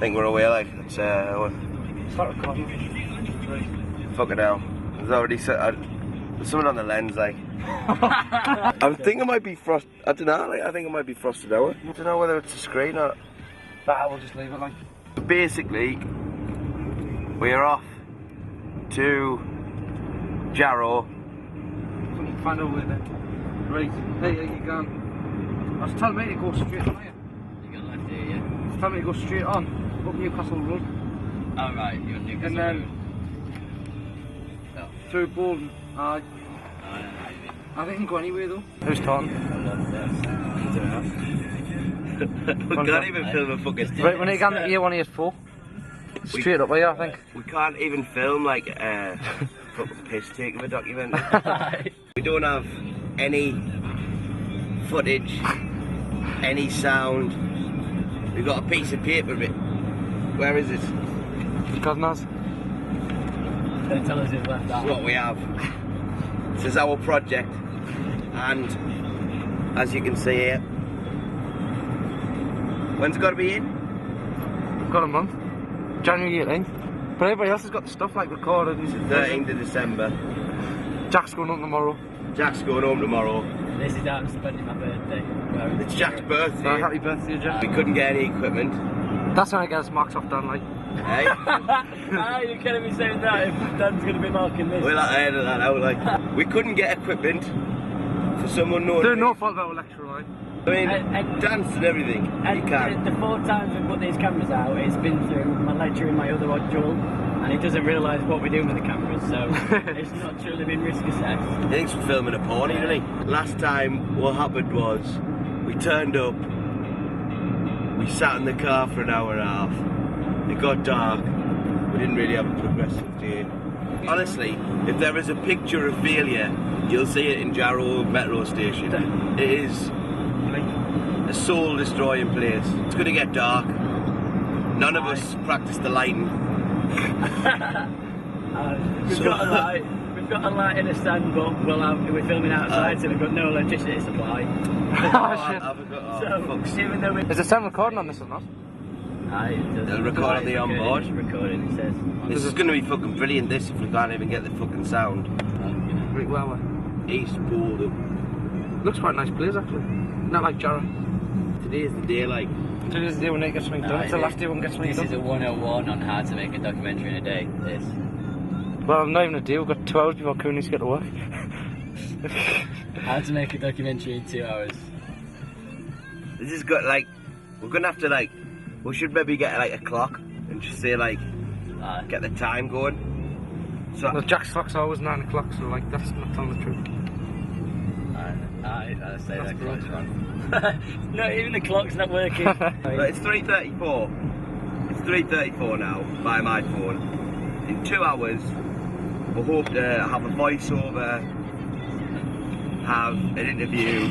think we're away, like, it's, Start recording. fucking hell. There's already there's something on the lens, like. I think it might be frost. I don't know, like, I think it might be frosted out. I don't know whether it's a screen or. But we'll just leave it like. Basically, we're off to Jarrow. Find out where then. Right, there you go. I was telling me to go straight on here. You got left here, yeah? I was telling me to go straight on, up Newcastle Road. Oh right, you're on Newcastle And then Road. through Bolton. Oh, I don't know. I think you can go anywhere though. Who's talking? We can't even film a fucking. Right, when you get to year 1, year 4. Straight up here, I think. We can't even film like a fucking piss take of a documentary. We don't have any footage, any sound. We've got a piece of paper of it. Where is it? God knows. Don't tell us it's left This out. is what we have. This is our project, and as you can see here, when's it got to be in? We've got a month. January 18th. But everybody else has got the stuff like recorded. 13th of December. Jack's going on tomorrow. Jack's going home tomorrow. This is how I'm spending my birthday. It's Jack's birthday. Happy birthday, Jack. We couldn't get any equipment. That's when I get his marks off done, like. Hey? You're kidding me saying that if Dan's going to be marking this. We'll have to edit that out. Like, we couldn't get equipment for some unknown. They're no fault of our lecturer, right? I mean, dance and everything. You can't. The 4 times we put these cameras out, it's been through my lecture in my other module, and he doesn't realise what we're doing with the cameras, so it's not truly been risk assessed. He thinks we're filming a porn, doesn't he? Last time, what happened was, we turned up, we sat in the car for an hour and a half, it got dark, we didn't really have a progressive day. Honestly, if there is a picture of failure, you'll see it in Jarrow metro station. It is a soul destroying place. It's going to get dark. None of us practice the lighting. We've got a light in a stand, but we're filming outside, so we've got no electricity supply. Even though Is the sound recording on this or not? They'll record on the onboard. Recording, it says. This is going to be fucking brilliant, this, if we can't even get the fucking sound. Right, well, East Bolton. looks quite a nice place actually. Not like Jarrow. Today's the day, like. Today's the day when they get something done. It's the last day we can get something This done. is a 101 on how to make a documentary in a day. This. Well, not even a day. We've got 2 hours before Cooney's get to work. How to make a documentary in 2 hours. This is good, like, we're going to have to, like, we should maybe get, like, a clock and just say, like, get the time going. So, Well, Jack's clock's always 9 o'clock, so, like, that's not telling the truth. I say That's that clock's brilliant. wrong. No, even the clock's not working. but it's 3:34. It's 3:34 now, by my phone. In 2 hours, we hope to have a voiceover, have an interview,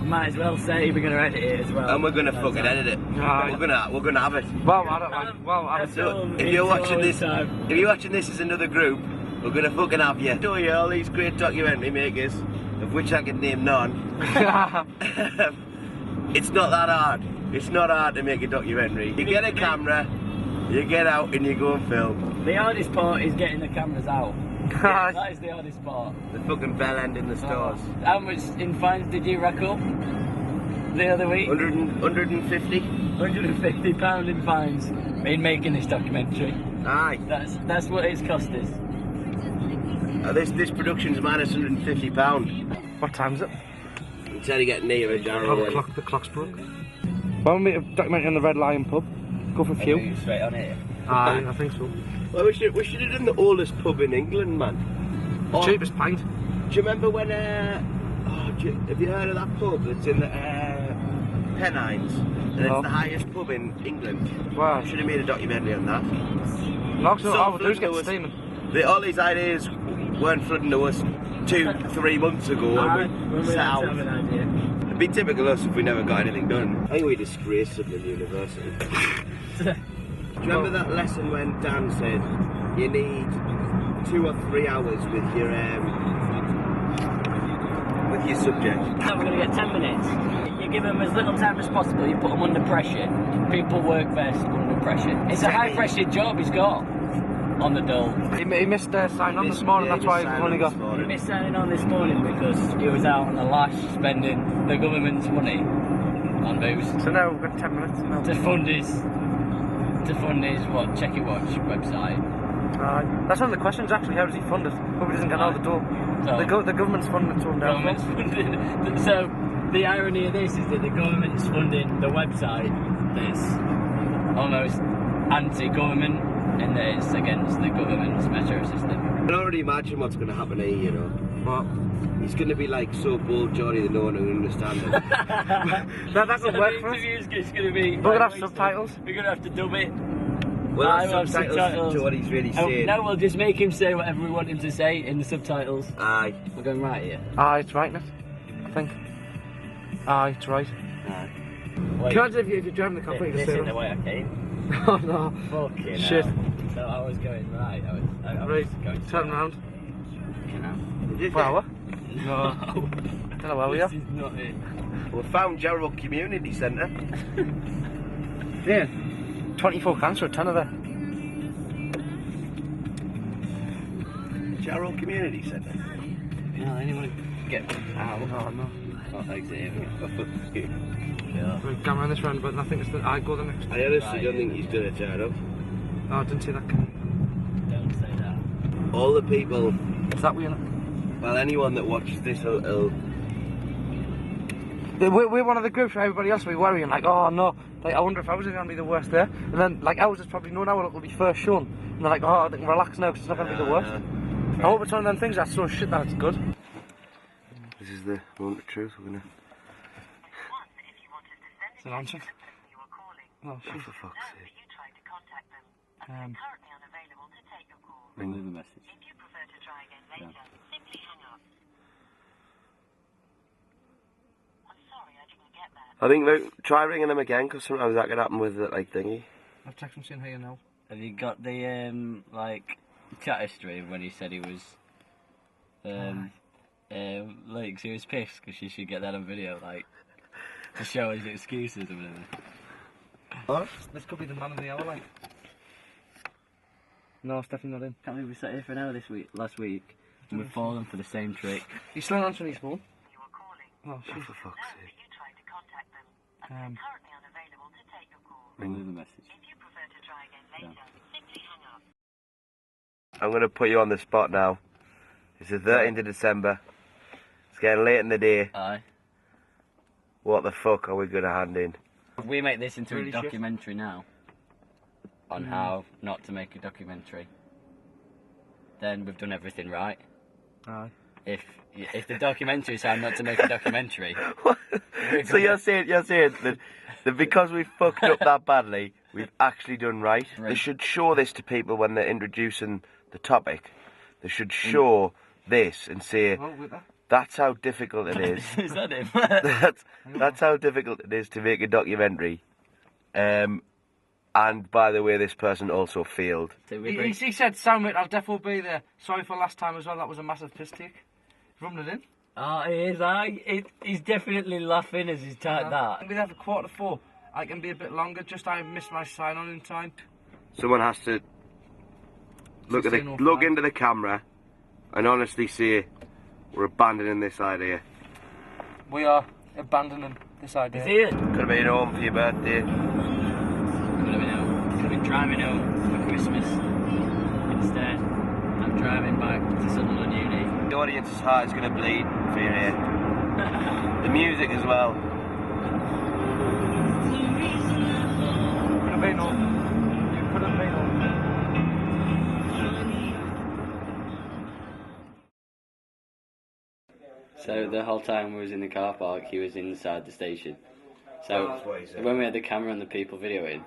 Might as well say we're going to edit it as well. and we're gonna fucking edit it. Right. We're gonna have it. Well, I don't like. Well, I That's don't. all. If you're It's watching all this, the time. if you're watching this as another group, we're gonna fucking have you. Show you all these great documentary makers, of which I can name none. It's not that hard. It's not hard to make a documentary. You get a camera, you get out and you go and film. The hardest part is getting the cameras out. That is the hardest part. The fucking bell end in the stores. How much in fines did you rack up the other week? 150? £150 in fines in making this documentary. Aye. That's what it's cost us. This production's minus £150. What time is it? Instead of getting near a Oh, Jarrow. the clock's broke. Well, we make a documentary on the Red Lion pub. Go for a few. Straight on it. Aye, I think so. Well, we should have done the oldest pub in England, man. The cheapest pint. Do you remember when, have you heard of that pub that's in the Pennines? And No. it's the highest pub in England. Wow. Should have made a documentary on that. No, so all we do is flooding get to us. steaming. All these ideas weren't flooding to us 2-3 months ago when we set out. It'd be typical us if we never got anything done. I think we disgraced Sunderland University. Do you remember that lesson when Dan said you need 2 or 3 hours with your subject? No, we're going to get 10 minutes. you give them as little time as possible, you put them under pressure. People work best under pressure. It's a high pressure job he's got on the dole. He missed signing on this morning, that's why he's only got... He missed signing on this morning because he was out on the lash spending the government's money on booze. So now we've got 10 minutes now. To fund his Checky Watch website. That's one of the questions actually, how does he fund it? Hope he doesn't get out the door. So, the government's funding it to him down. Government's funding. So the irony of this is that the government's funding the website that's almost anti-government and that it's against the government's metro system. I can already imagine what's going to happen here, you know. What? He's going to be like so bold, Johnny, that no one will understand him. that could work for us. It's going to be... We're going to have subtitles. We're going to have to dub it. We'll have subtitles to what he's really saying. No, we'll just make him say whatever we want him to say in the subtitles. Aye. We're going right here. Aye, it's right, Nick. I think. Aye, it's right. Aye. Can you imagine if you're driving the car, you This can is the way I came. Oh no. Fucking shit. hell. So I was going right. I was going turn around. You know. Well, no. Don't know where we are. This is not it. We found Jarrow Community Centre. Yeah. 24 cans for a tenner there. Jarrow Community Centre. No, anyone get out? Oh no. Not exit here. Yeah. We're going around this round, but I think it's the... I go the next. I honestly don't think he's going to turn up. Oh, I didn't see that. Don't say that. All the people... Is that we? Well, anyone that watches this will... We're one of the groups where everybody else will be worrying, like, oh no, like I wonder if ours is going to be the worst there. And then, like, ours is probably known now, it'll be first shown. And they're like, oh, they can relax now because it's not going to be the worst. I hope it's one of them things that's so shit that it's good. This is the moment of truth. We're going to... It's an answer. Oh, shit. For fuck's sake. Remove the message. Yeah. I think, look, try ringing them again, because sometimes that can happen with the, like, thingy. I've texted him saying hey now. Have you got the, like, chat history of when he said he was, like, he was pissed, because you should get that on video, like, to show his excuses or whatever. What? This could be the man of the hour, like. No, it's definitely not him. Can't believe we sat here for an hour last week, and we've fallen for the same trick. He's still answering his phone. Oh, shit. For fuck's sake. Remove the message. Yeah. I'm going to put you on the spot now. It's the 13th of December. It's getting late in the day. Aye. What the fuck are we going to hand in? If we make this into Really a documentary now, on how not to make a documentary, then we've done everything right. Aye. If the documentary is how not to make a documentary... So you're saying that because we fucked up that badly, we've actually done right? They should show this to people when they're introducing the topic. They should show this and say, that's how difficult it is. Is that him? that's how difficult it is to make a documentary. And by the way, this person also failed. He said, Sam, mate, I'll definitely be there. Sorry for last time as well, that was a massive piss take. Rubbing it in. Oh, he is, he's definitely laughing as he's typed that. I'll be there for 4:45. I can be a bit longer, just I missed my sign on in time. Someone has to look into the camera and honestly say, we're abandoning this idea. We are abandoning this idea. Is it? Could have been home for your birthday. Could have been home. Could have been driving home for Christmas. Instead, I'm driving back to Sunderland Uni. The audience's heart is going to bleed for your ear. The music as well. Could have been home. You could have been home. So the whole time we was in the car park, he was inside the station. So That's what he said. when we had the camera and the people videoing,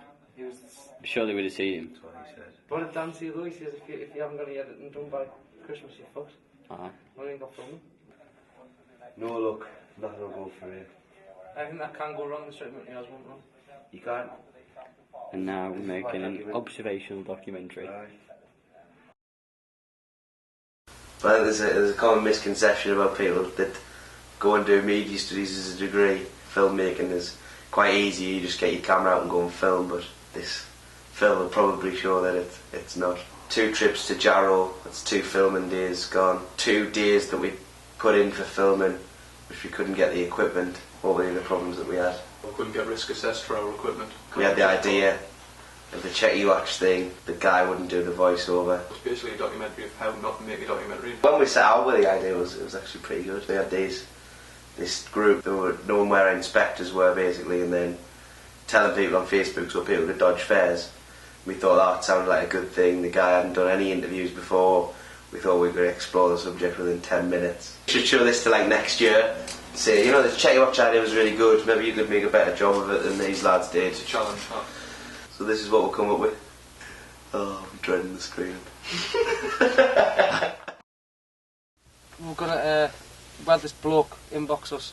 surely we'd have seen him. That's what he said. What did Dan see, Louis? He says if you haven't got any editing done by Christmas, you're fucked. Aye. Well, you ain't got filming. No, look, nothing will go for you. Anything that can go wrong, the statement he has won't run. You can't. And now we're making an observational documentary. But there's a common misconception about people that go and do media studies as a degree filmmaking is quite easy, you just get your camera out and go and film, but this film will probably show that it's not. 2 trips to Jarrow, that's 2 filming days gone. 2 days that we put in for filming, which we couldn't get the equipment. What were the problems that we had? We couldn't get risk assessed for our equipment. We had the idea of the Checky Watch thing, the guy wouldn't do the voiceover. It's basically a documentary of how not to make a documentary. When we set out with the idea, it was actually pretty good. We had this group that were knowing where inspectors were basically, and then telling people on Facebook so people could dodge fares. We thought that sounded like a good thing. The guy hadn't done any interviews before. We thought we could explore the subject within 10 minutes. We should show this to like next year. Say, you know, the Checky Watch idea was really good. Maybe you could make a better job of it than these lads did. It's a challenge, huh? So this is what we'll come up with. Oh, I'm dreading the screen. We're gonna well, this bloke inbox us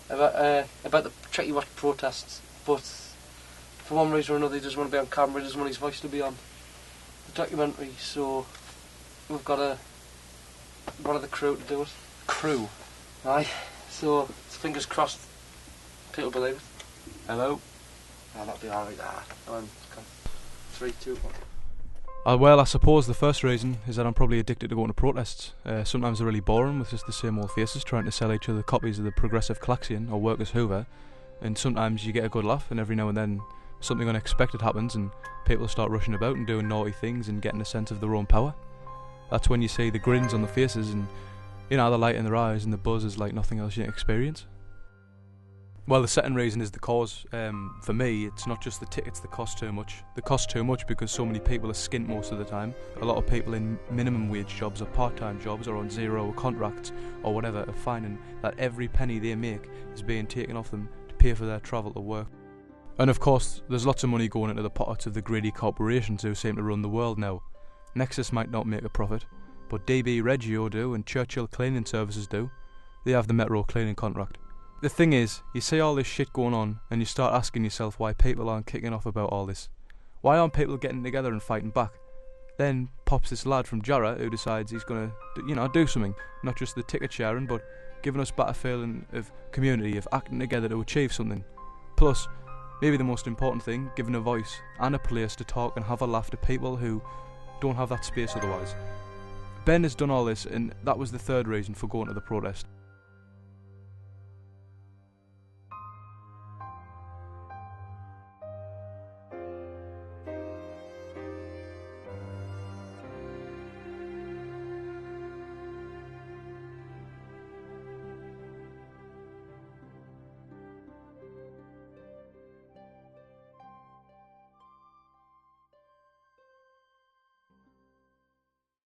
about the Checky Watch protests, but for one reason or another he doesn't want to be on camera, he doesn't want his voice to be on the documentary, so we've got one of the crew to do it. Crew? Aye. So, fingers crossed, people believe it. Hello? Oh, that'll be alright. 3, 2, 1. Well, I suppose the first reason is that I'm probably addicted to going to protests. Sometimes they're really boring with just the same old faces trying to sell each other copies of the Progressive Klaxion or Workers Hoover, and sometimes you get a good laugh, and every now and then something unexpected happens and people start rushing about and doing naughty things and getting a sense of their own power. That's when you see the grins on the faces and, you know, the light in their eyes and the buzz is like nothing else you experience. Well, the second reason is the cause. For me, it's not just the tickets that cost too much. They cost too much because so many people are skint most of the time. A lot of people in minimum wage jobs or part-time jobs or on 0 contracts or whatever are finding that every penny they make is being taken off them to pay for their travel to work. And of course, there's lots of money going into the pockets of the greedy corporations who seem to run the world now. Nexus might not make a profit, but DB Regio do and Churchill Cleaning Services do. They have the Metro cleaning contract. The thing is, you see all this shit going on and you start asking yourself why people aren't kicking off about all this. Why aren't people getting together and fighting back? Then pops this lad from Jarrah who decides he's going to, do something. Not just the ticket sharing, but giving us back a feeling of community, of acting together to achieve something. Plus, maybe the most important thing, giving a voice and a place to talk and have a laugh to people who don't have that space otherwise. Ben has done all this, and that was the third reason for going to the protest.